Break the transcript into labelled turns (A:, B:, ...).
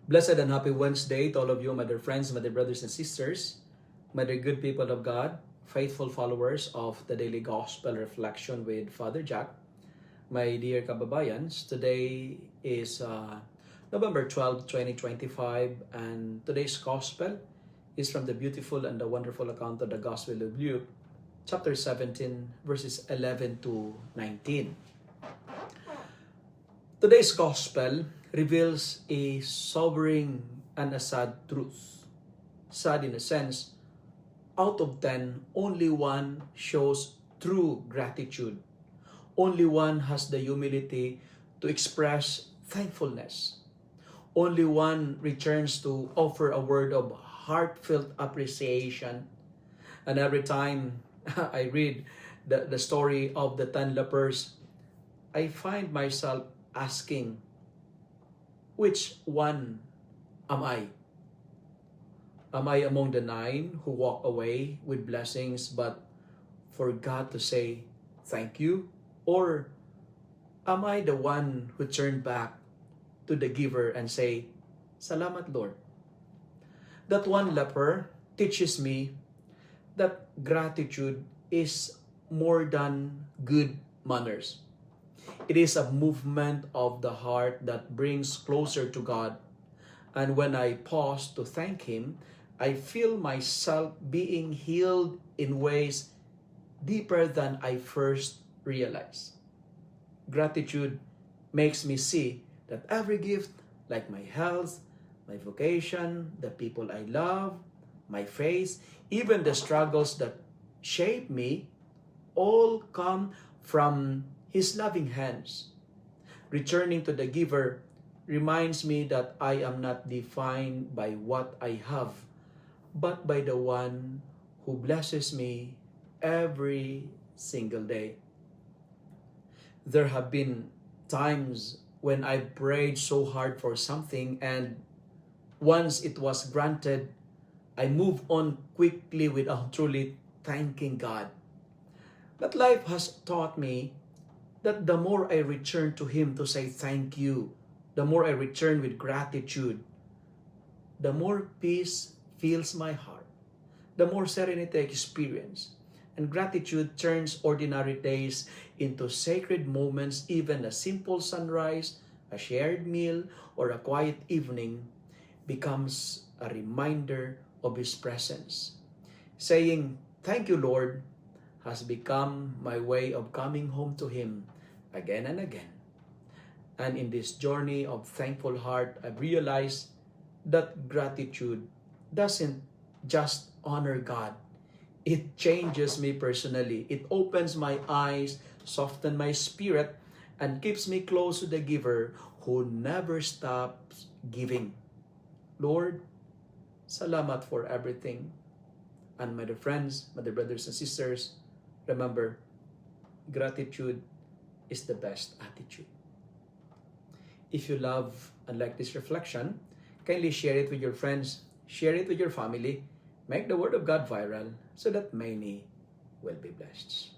A: Blessed and happy Wednesday to all of you, my dear friends, my dear brothers and sisters, my dear good people of God, faithful followers of the Daily Gospel Reflection with Father Jack. My dear kababayans, today is November 12, 2025, and today's Gospel is from the beautiful and the wonderful account of the Gospel of Luke, chapter 17, verses 11 to 19. Today's Gospel reveals a sobering and a sad truth. Sad in a sense, out of 10, only one shows true gratitude. Only one has the humility to express thankfulness. Only one returns to offer a word of heartfelt appreciation. And every time I read the story of the 10 lepers, I find myself asking, which one am I? Am I among the 9 who walk away with blessings but forgot to say thank you? Or am I the one who turned back to the giver and say, Salamat Lord? That one leper teaches me that gratitude is more than good manners. It is a movement of the heart that brings closer to God. And when I pause to thank Him, I feel myself being healed in ways deeper than I first realized. Gratitude makes me see that every gift, like my health, my vocation, the people I love, my faith, even the struggles that shape me, all come from His loving hands. Returning to the giver reminds me that I am not defined by what I have, but by the one who blesses me every single day. There have been times when I prayed so hard for something, and once it was granted, I move on quickly without truly thanking God. But life has taught me that the more I return to Him to say thank you, the more I return with gratitude, the more peace fills my heart, the more serenity I experience. And gratitude turns ordinary days into sacred moments. Even a simple sunrise, a shared meal, or a quiet evening becomes a reminder of His presence. Saying, "Thank you, Lord," has become my way of coming home to Him again and again. And in this journey of thankful heart, I've realized that gratitude doesn't just honor God. It changes me personally. It opens my eyes, softens my spirit, and keeps me close to the giver who never stops giving. Lord, salamat for everything. And my dear friends, my dear brothers and sisters, remember, gratitude is the best attitude. If you love and like this reflection, kindly share it with your friends, share it with your family, make the Word of God viral so that many will be blessed.